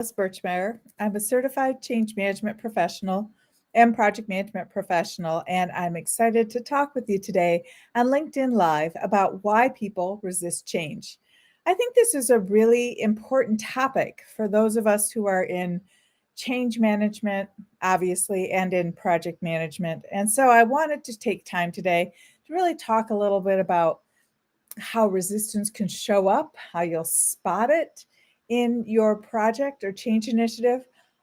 Callis-Birchmeier. I'm a certified change management professional and project management professional, and I'm excited to talk with you today on LinkedIn Live about why people resist change. I think this is a really important topic for those of us who are in change management, obviously, and in project management. And so I wanted to take time today to really talk a little bit about how resistance can show up, how you'll spot it in your project or change initiative.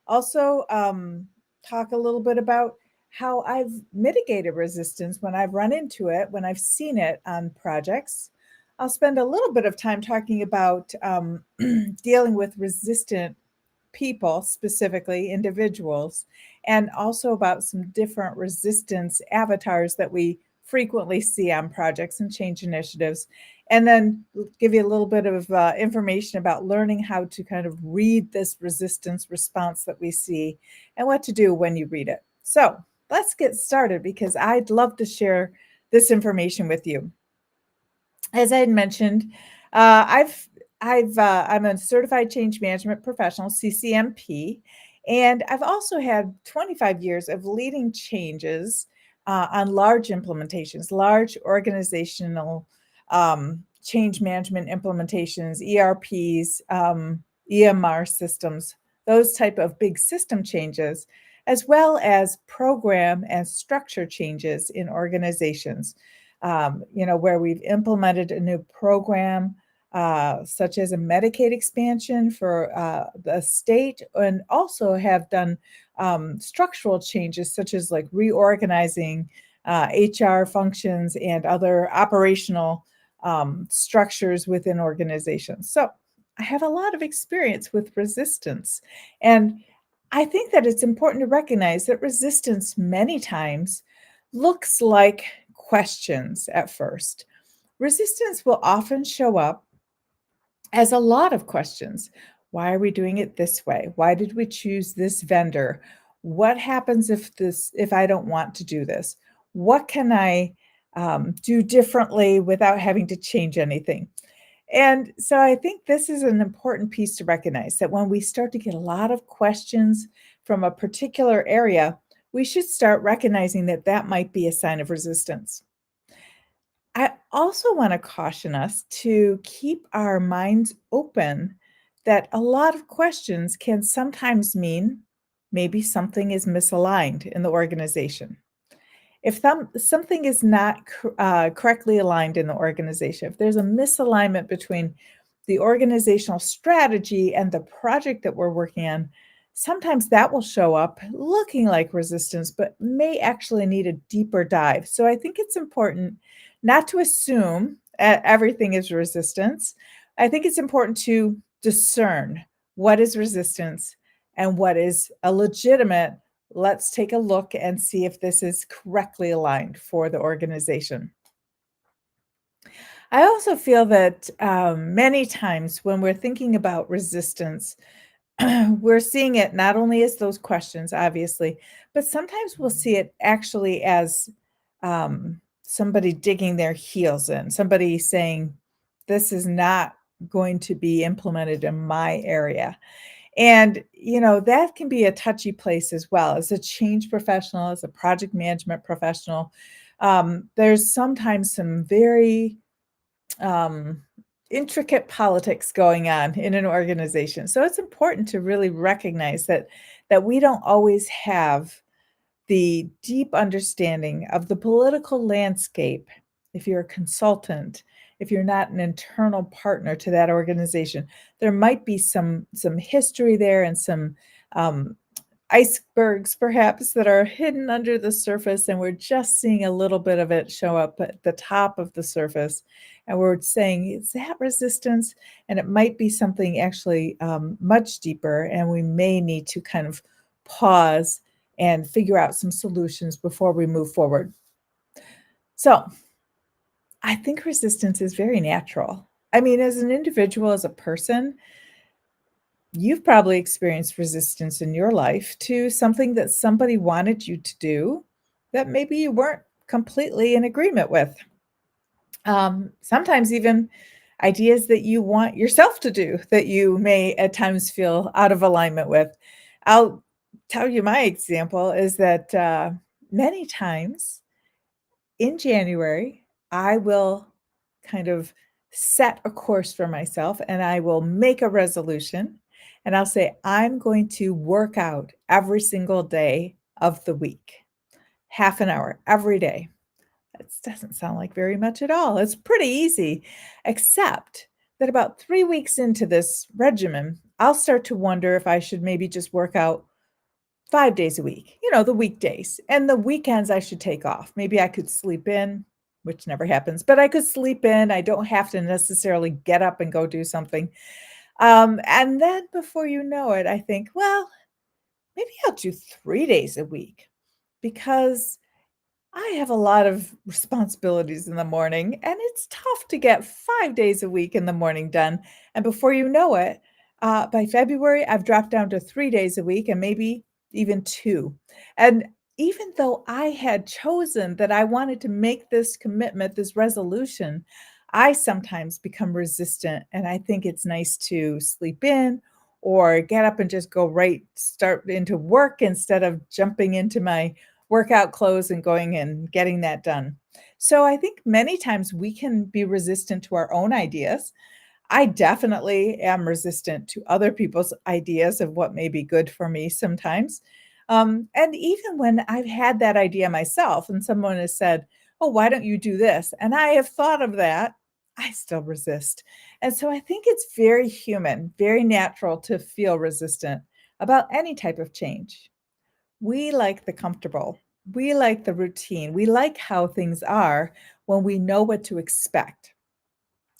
Also, talk a little bit about how I've mitigated resistance when I've run into it, when I've seen it on projects. I'll spend a little bit of time talking about dealing with resistant people, specifically individuals, and also about some different resistance avatars that we frequently see on projects and change initiatives. And then give you a little bit of information about learning how to kind of read this resistance response that we see and what to do when you read it. So let's get started because I'd love to share this information with you. As I had mentioned, I'm a certified change management professional, CCMP, and I've also had 25 years of leading changes on large implementations, large organizational change management implementations, ERPs, EMR systems, those type of big system changes, as well as program and structure changes in organizations. Where we've implemented a new program, such as a Medicaid expansion for the state, and also have done structural changes, such as like reorganizing HR functions and other operational structures within organizations. So I have a lot of experience with resistance. And I think that it's important to recognize that resistance many times looks like questions at first. Resistance will often show up as a lot of questions. Why are we doing it this way? Why did we choose this vendor? What happens if I don't want to do this? What can I do differently without having to change anything? And so I think this is an important piece to recognize that when we start to get a lot of questions from a particular area, we should start recognizing that that might be a sign of resistance. I also want to caution us to keep our minds open that a lot of questions can sometimes mean maybe something is misaligned in the organization. If something is not correctly aligned in the organization, if there's a misalignment between the organizational strategy and the project that we're working on, sometimes that will show up looking like resistance, but may actually need a deeper dive. So I think it's important not to assume everything is resistance. I think it's important to discern what is resistance and what is a legitimate, let's take a look and see if this is correctly aligned for the organization. I also feel that many times when we're thinking about resistance, we're seeing it not only as those questions, obviously, but sometimes we'll see it actually as somebody digging their heels in, somebody saying, this is not going to be implemented in my area. And, that can be a touchy place as well. As a change professional, as a project management professional, there's sometimes some very um, intricate politics going on in an organization. So it's important to really recognize that we don't always have the deep understanding of the political landscape. If you're a consultant, if you're not an internal partner to that organization, there might be some history there and some icebergs perhaps that are hidden under the surface, and we're just seeing a little bit of it show up at the top of the surface, and we're saying, is that resistance? And it might be something actually much deeper, and we may need to kind of pause and figure out some solutions before we move forward. So I think resistance is very natural. I mean, as an individual, as a person, you've probably experienced resistance in your life to something that somebody wanted you to do that maybe you weren't completely in agreement with. Sometimes even ideas that you want yourself to do that you may at times feel out of alignment with. I'll tell you my example is that many times in January, I will kind of set a course for myself and I will make a resolution and I'll say, I'm going to work out every single day of the week, half an hour every day. That doesn't sound like very much at all. It's pretty easy, except that about 3 weeks into this regimen, I'll start to wonder if I should maybe just work out 5 days a week, the weekdays, and the weekends I should take off. Maybe I could sleep in, which never happens, but I could sleep in. I don't have to necessarily get up and go do something. And then before you know it, I think, well, maybe I'll do 3 days a week because I have a lot of responsibilities in the morning, and it's tough to get 5 days a week in the morning done, and before you know it, by February, I've dropped down to 3 days a week and maybe even 2, and even though I had chosen that I wanted to make this commitment, this resolution, I sometimes become resistant, and I think it's nice to sleep in or get up and just go right start into work instead of jumping into my workout clothes and going and getting that done. So I think many times we can be resistant to our own ideas. I definitely am resistant to other people's ideas of what may be good for me sometimes. And even when I've had that idea myself and someone has said, oh, why don't you do this? And I have thought of that, I still resist. And so I think it's very human, very natural to feel resistant about any type of change. We like the comfortable. We like the routine. We like how things are when we know what to expect.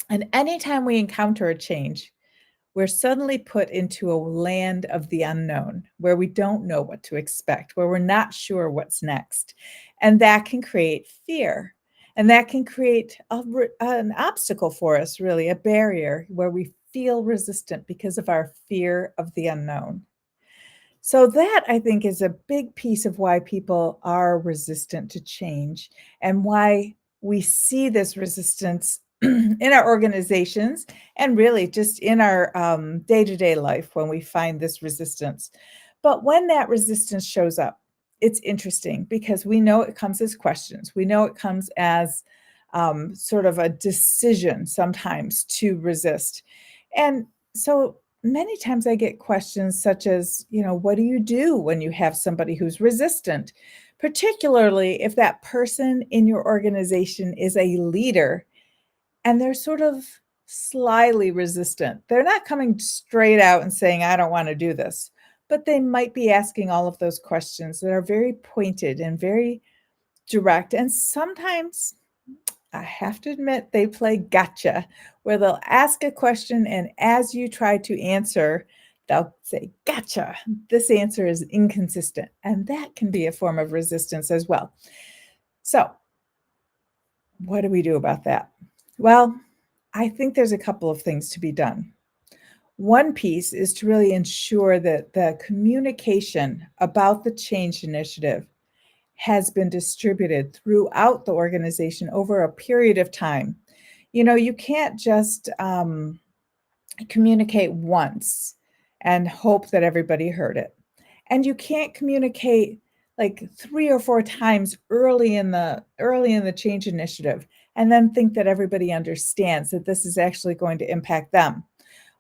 And anytime we encounter a change, we're suddenly put into a land of the unknown where we don't know what to expect, where we're not sure what's next. And that can create fear. And that can create an obstacle for us, really, a barrier where we feel resistant because of our fear of the unknown. So that I think is a big piece of why people are resistant to change and why we see this resistance in our organizations and really just in our day-to-day life when we find this resistance. But when that resistance shows up, it's interesting because we know it comes as questions. We know it comes as sort of a decision sometimes to resist. And so many times I get questions such as, what do you do when you have somebody who's resistant, particularly if that person in your organization is a leader and they're sort of slyly resistant. They're not coming straight out and saying, I don't want to do this, but they might be asking all of those questions that are very pointed and very direct. And sometimes I have to admit, they play gotcha, where they'll ask a question, and as you try to answer, they'll say, gotcha, this answer is inconsistent. And that can be a form of resistance as well. So, what do we do about that? Well, I think there's a couple of things to be done. One piece is to really ensure that the communication about the change initiative has been distributed throughout the organization over a period of time. You can't just communicate once and hope that everybody heard it. And you can't communicate like 3 or 4 times early in the change initiative and then think that everybody understands that this is actually going to impact them.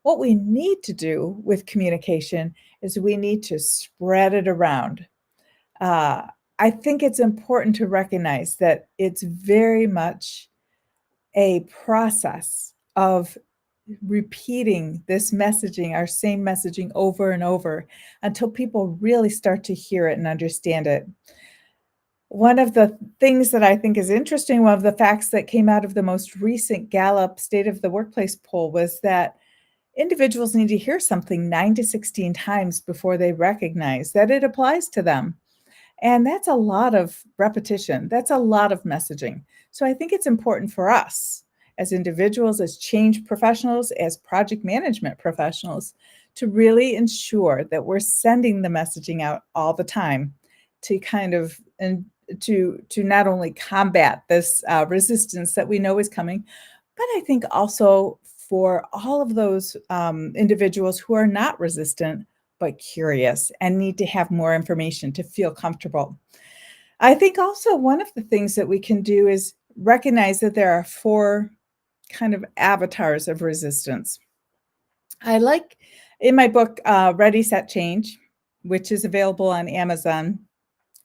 What we need to do with communication is we need to spread it around. Uh, I think it's important to recognize that it's very much a process of repeating this messaging, our same messaging over and over until people really start to hear it and understand it. One of the things that I think is interesting, one of the facts that came out of the most recent Gallup State of the Workplace poll was that individuals need to hear something 9 to 16 times before they recognize that it applies to them. And that's a lot of repetition. That's a lot of messaging. So I think it's important for us as individuals, as change professionals, as project management professionals, to really ensure that we're sending the messaging out all the time to kind of and to not only combat this resistance that we know is coming, but I think also for all of those individuals who are not resistant but curious and need to have more information to feel comfortable. I think also one of the things that we can do is recognize that there are four kind of avatars of resistance. I like in my book, Ready, Set, Change, which is available on Amazon,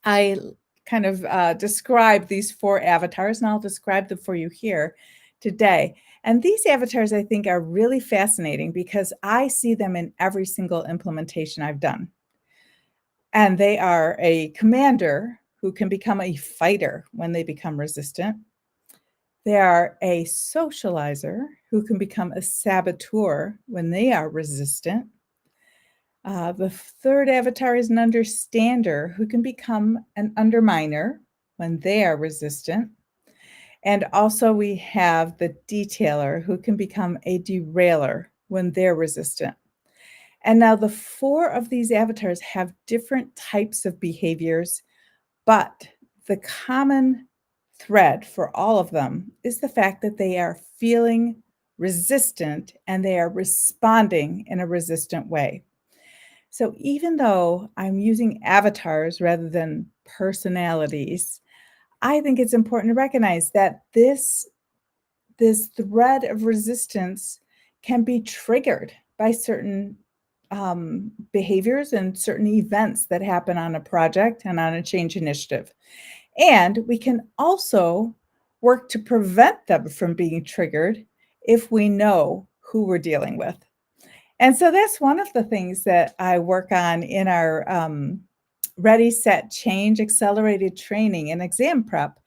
I kind of describe these four avatars, and I'll describe them for you here today. And these avatars, I think, are really fascinating because I see them in every single implementation I've done. And they are a commander who can become a fighter when they become resistant. They are a socializer who can become a saboteur when they are resistant. The third avatar is an understander who can become an underminer when they are resistant. And also we have the detailer who can become a derailer when they're resistant. And now the four of these avatars have different types of behaviors, but the common thread for all of them is the fact that they are feeling resistant and they are responding in a resistant way. So even though I'm using avatars rather than personalities, I think it's important to recognize that this thread of resistance can be triggered by certain behaviors and certain events that happen on a project and on a change initiative. And we can also work to prevent them from being triggered if we know who we're dealing with. And so that's one of the things that I work on in our Ready, Set, Change accelerated training and exam prep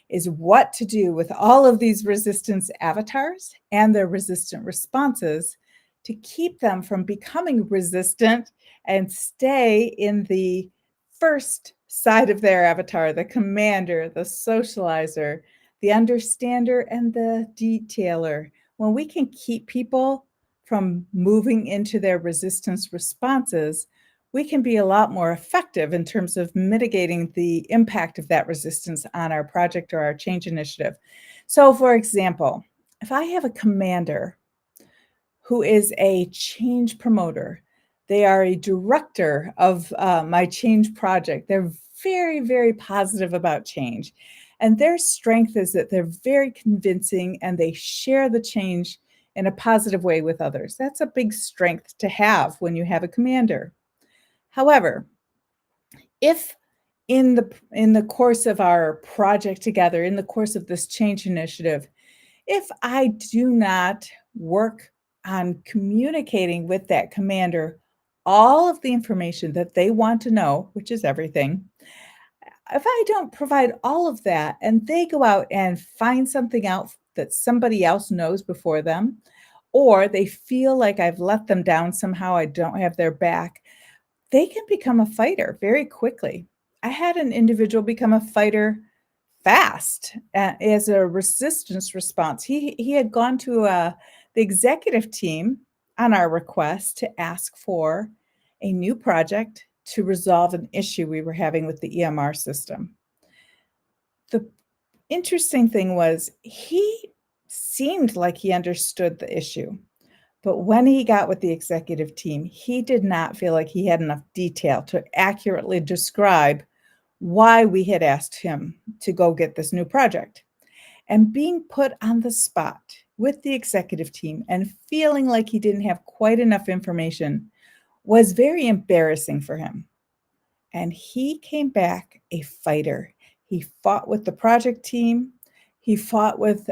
is what to do with all of these resistance avatars and their resistant responses to keep them from becoming resistant and stay in the first side of their avatar, the commander, the socializer, the understander, and the detailer. When we can keep people from moving into their resistance responses, we can be a lot more effective in terms of mitigating the impact of that resistance on our project or our change initiative. So, for example, if I have a commander who is a change promoter, they are a director of my change project. They're very, very positive about change. And their strength is that they're very convincing and they share the change in a positive way with others. That's a big strength to have when you have a commander. However, if in the course of our project together, in the course of this change initiative, if I do not work on communicating with that commander all of the information that they want to know, which is everything, if I don't provide all of that and they go out and find something out that somebody else knows before them, or they feel like I've let them down somehow, I don't have their back, they can become a fighter very quickly. I had an individual become a fighter fast as a resistance response. He had gone to the executive team on our request to ask for a new project to resolve an issue we were having with the EMR system. The interesting thing was he seemed like he understood the issue. But when he got with the executive team, he did not feel like he had enough detail to accurately describe why we had asked him to go get this new project. And being put on the spot with the executive team and feeling like he didn't have quite enough information was very embarrassing for him. And he came back a fighter. He fought with the project team. He fought with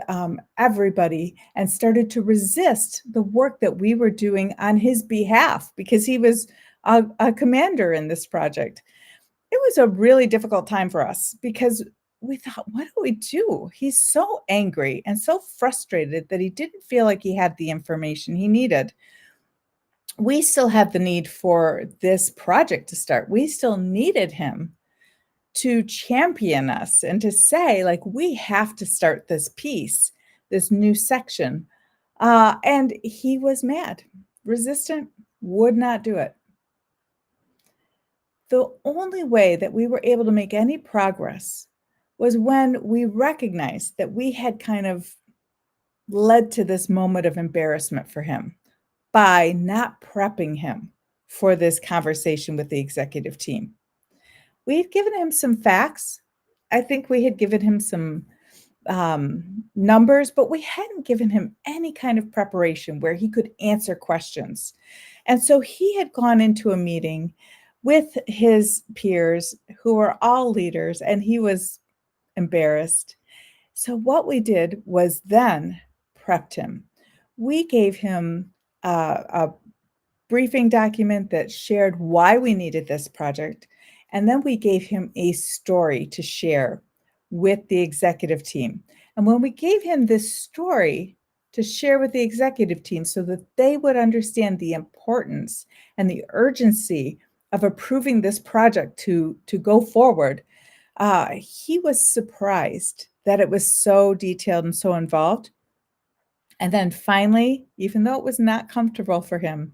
everybody and started to resist the work that we were doing on his behalf because he was a commander in this project. It was a really difficult time for us because we thought, what do we do? He's so angry and so frustrated that he didn't feel like he had the information he needed. We still had the need for this project to start. We still needed him to champion us and to say, like, we have to start this piece, this new section. And he was mad, resistant, would not do it. The only way that we were able to make any progress was when we recognized that we had kind of led to this moment of embarrassment for him by not prepping him for this conversation with the executive team. We had given him some facts. I think we had given him some numbers, but we hadn't given him any kind of preparation where he could answer questions. And so he had gone into a meeting with his peers who were all leaders, and he was embarrassed. So what we did was then prepped him. We gave him a briefing document that shared why we needed this project. And then we gave him a story to share with the executive team. And when we gave him this story to share with the executive team so that they would understand the importance and the urgency of approving this project to go forward, he was surprised that it was so detailed and so involved. And then finally, even though it was not comfortable for him,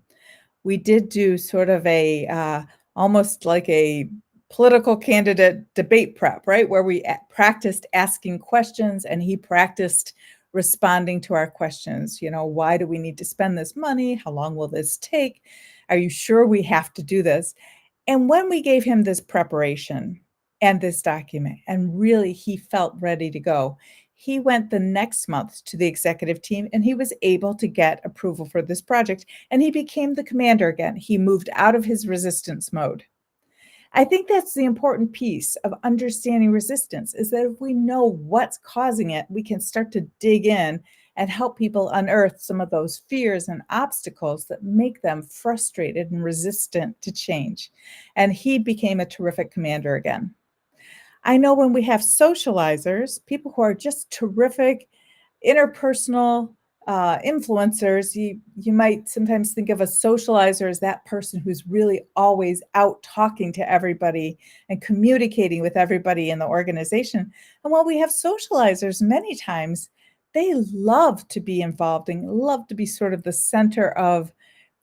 we did do sort of a almost like a political candidate debate prep, right? Where we practiced asking questions and he practiced responding to our questions. You know, why do we need to spend this money? How long will this take? Are you sure we have to do this? And when we gave him this preparation and this document, and really he felt ready to go, he went the next month to the executive team and he was able to get approval for this project and he became the commander again. He moved out of his resistance mode. I think that's the important piece of understanding resistance is that if we know what's causing it, we can start to dig in and help people unearth some of those fears and obstacles that make them frustrated and resistant to change. And he became a terrific commander again. I know when we have socializers, people who are just terrific interpersonal influencers, you might sometimes think of a socializer as that person who's really always out talking to everybody and communicating with everybody in the organization. And while we have socializers, many times they love to be involved and love to be sort of the center of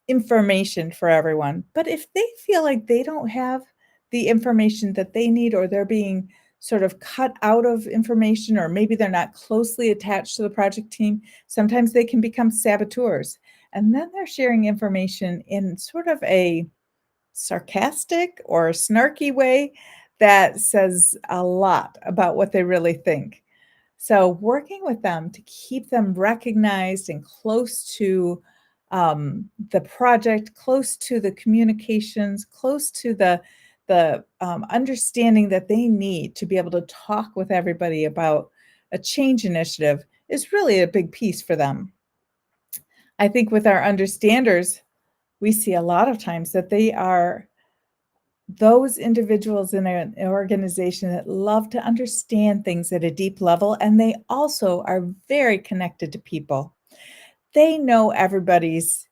information for everyone. But if they feel like they don't have the information that they need, or they're being sort of cut out of information, or maybe they're not closely attached to the project team, sometimes they can become saboteurs. And then they're sharing information in sort of a sarcastic or snarky way that says a lot about what they really think. So working with them to keep them recognized and close to the project, close to the communications, close to the understanding that they need to be able to talk with everybody about a change initiative is really a big piece for them. I think with our understanders, we see a lot of times that they are those individuals in an organization that love to understand things at a deep level, and they also are very connected to people. They know everybody's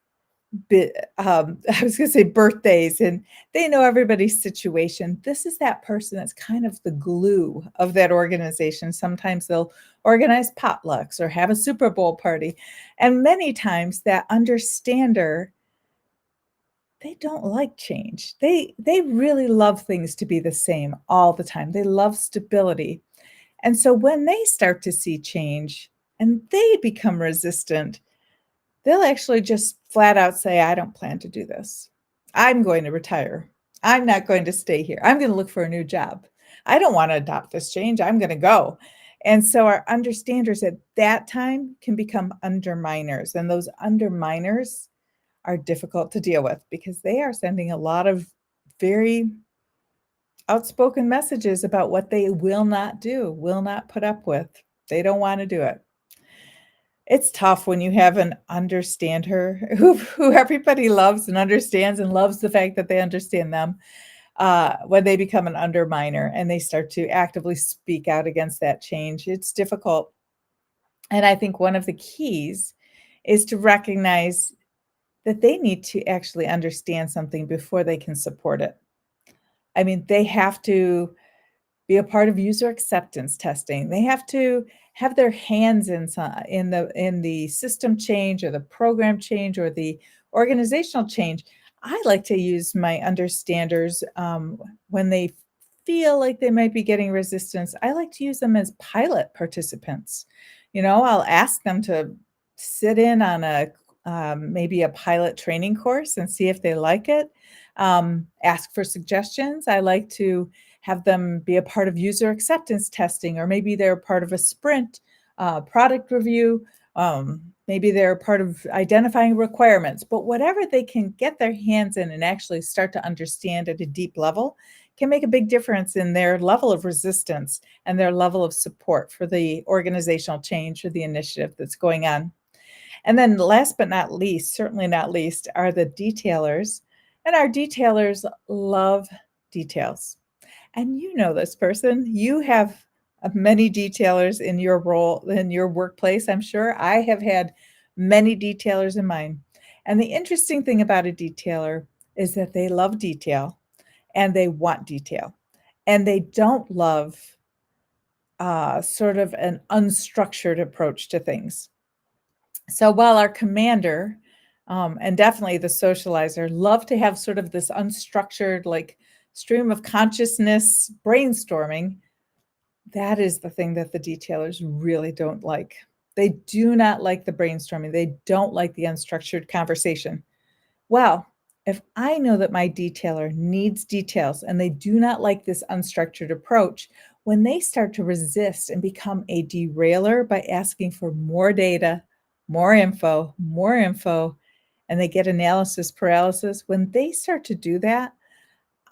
I was gonna say birthdays, and they know everybody's situation. This is that person that's kind of the glue of that organization. Sometimes they'll organize potlucks or have a Super Bowl party, and many times that understander, they don't like change. They really love things to be the same all the time. They love stability. And so when they start to see change and they become resistant, they'll actually just flat out say, I don't plan to do this. I'm going to retire. I'm not going to stay here. I'm going to look for a new job. I don't want to adopt this change. I'm going to go. And so our understanders at that time can become underminers. And those underminers are difficult to deal with because they are sending a lot of very outspoken messages about what they will not do, will not put up with. They don't want to do it. It's tough when you have an understander who everybody loves and understands and loves the fact that they understand them, when they become an underminer and they start to actively speak out against that change. It's difficult. And I think one of the keys is to recognize that they need to actually understand something before they can support it. I mean, they have to be a part of user acceptance testing. They have to have their hands in the system change or the program change or the organizational change. I like to use my understanders when they feel like they might be getting resistance. I like to use them as pilot participants. You know, I'll ask them to sit in on a maybe a pilot training course and see if they like it. Ask for suggestions. I like to have them be a part of user acceptance testing, or maybe they're part of a sprint product review. Maybe they're part of identifying requirements, but whatever they can get their hands in and actually start to understand at a deep level can make a big difference in their level of resistance and their level of support for the organizational change or the initiative that's going on. And then last but not least, certainly not least, are the detailers. And our detailers love details. And you know this person. You have many detailers in your role, in your workplace, I'm sure. I have had many detailers in mine. And the interesting thing about a detailer is that they love detail and they want detail. And they don't love sort of an unstructured approach to things. So while our commander, and definitely the socializer, love to have sort of this unstructured, like stream of consciousness brainstorming, that is the thing that the detailers really don't like. They do not like the brainstorming. They don't like the unstructured conversation. Well, if I know that my detailer needs details and they do not like this unstructured approach, when they start to resist and become a derailer by asking for more info, and they get analysis paralysis, when they start to do that,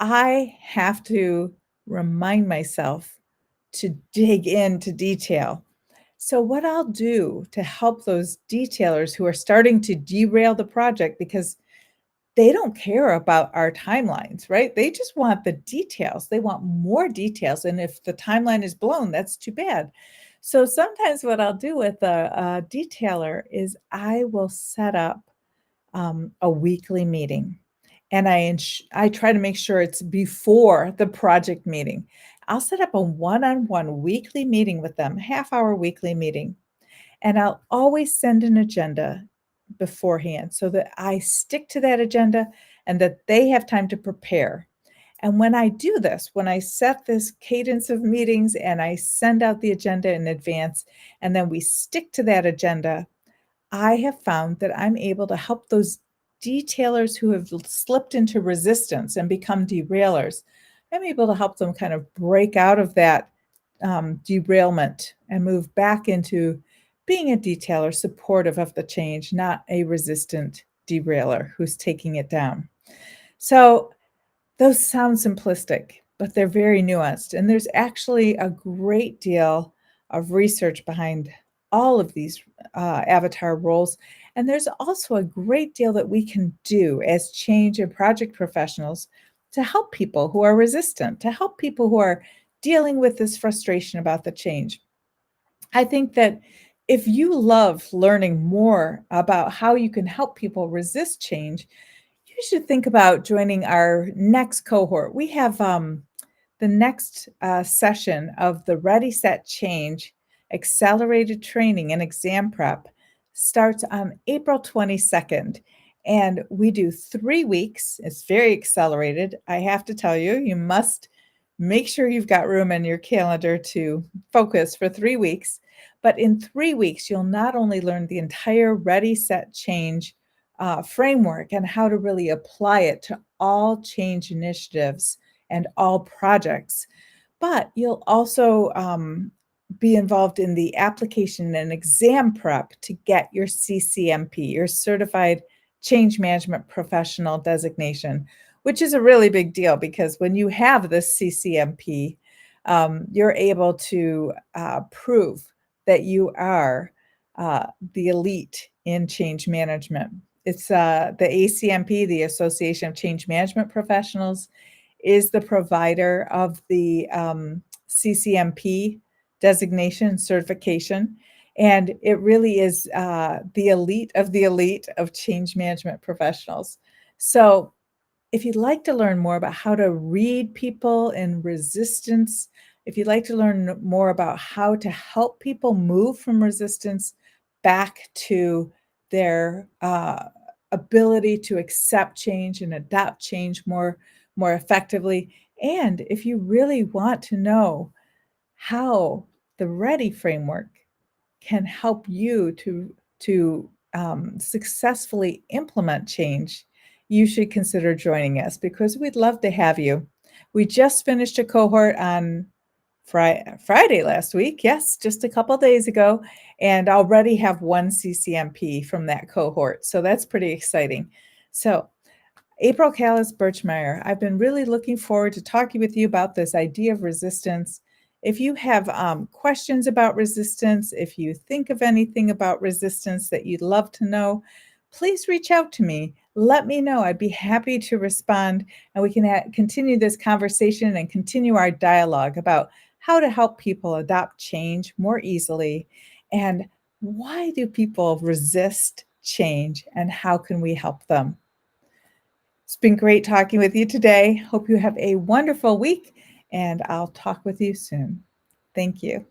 I have to remind myself to dig into detail. So, what I'll do to help those detailers who are starting to derail the project because they don't care about our timelines, right? They just want the details. They want more details, and if the timeline is blown, that's too bad. So sometimes what I'll do with a detailer is I will set up a weekly meeting, and I try to make sure it's before the project meeting. I'll set up a one-on-one weekly meeting with them, half-hour weekly meeting, and I'll always send an agenda beforehand so that I stick to that agenda and that they have time to prepare. And when I do this, when I set this cadence of meetings and I send out the agenda in advance, and then we stick to that agenda, I have found that I'm able to help those detailers who have slipped into resistance and become derailers. I'm able to help them kind of break out of that derailment and move back into being a detailer supportive of the change, not a resistant derailer who's taking it down. So those sound simplistic, but they're very nuanced. And there's actually a great deal of research behind all of these avatar roles. And there's also a great deal that we can do as change and project professionals to help people who are resistant, to help people who are dealing with this frustration about the change. I think that if you love learning more about how you can help people resist change, you should think about joining our next cohort. We have the next session of the Ready, Set, Change accelerated training and exam prep starts on April 22nd. And we do 3 weeks. It's very accelerated. I have to tell you, you must make sure you've got room in your calendar to focus for 3 weeks. But in 3 weeks, you'll not only learn the entire Ready, Set, Change framework and how to really apply it to all change initiatives and all projects, but you'll also be involved in the application and exam prep to get your CCMP, your Certified Change Management Professional designation, which is a really big deal because when you have this CCMP, you're able to prove that you are the elite in change management. It's the ACMP, the Association of Change Management Professionals, is the provider of the CCMP designation certification. And it really is the elite of change management professionals. So if you'd like to learn more about how to read people in resistance, if you'd like to learn more about how to help people move from resistance back to their ability to accept change and adopt change more effectively, and if you really want to know how the Ready framework can help you to to successfully implement change, you should consider joining us because we'd love to have you. We just finished a cohort on Friday last week. Yes, just a couple days ago, and already have one CCMP from that cohort. So that's pretty exciting. So April Callis-Birchmeier, I've been really looking forward to talking with you about this idea of resistance. If you have questions about resistance, if you think of anything about resistance that you'd love to know, please reach out to me. Let me know. I'd be happy to respond, and we can continue this conversation and continue our dialogue about how to help people adopt change more easily, and why do people resist change, and how can we help them? It's been great talking with you today. Hope you have a wonderful week, and I'll talk with you soon. Thank you.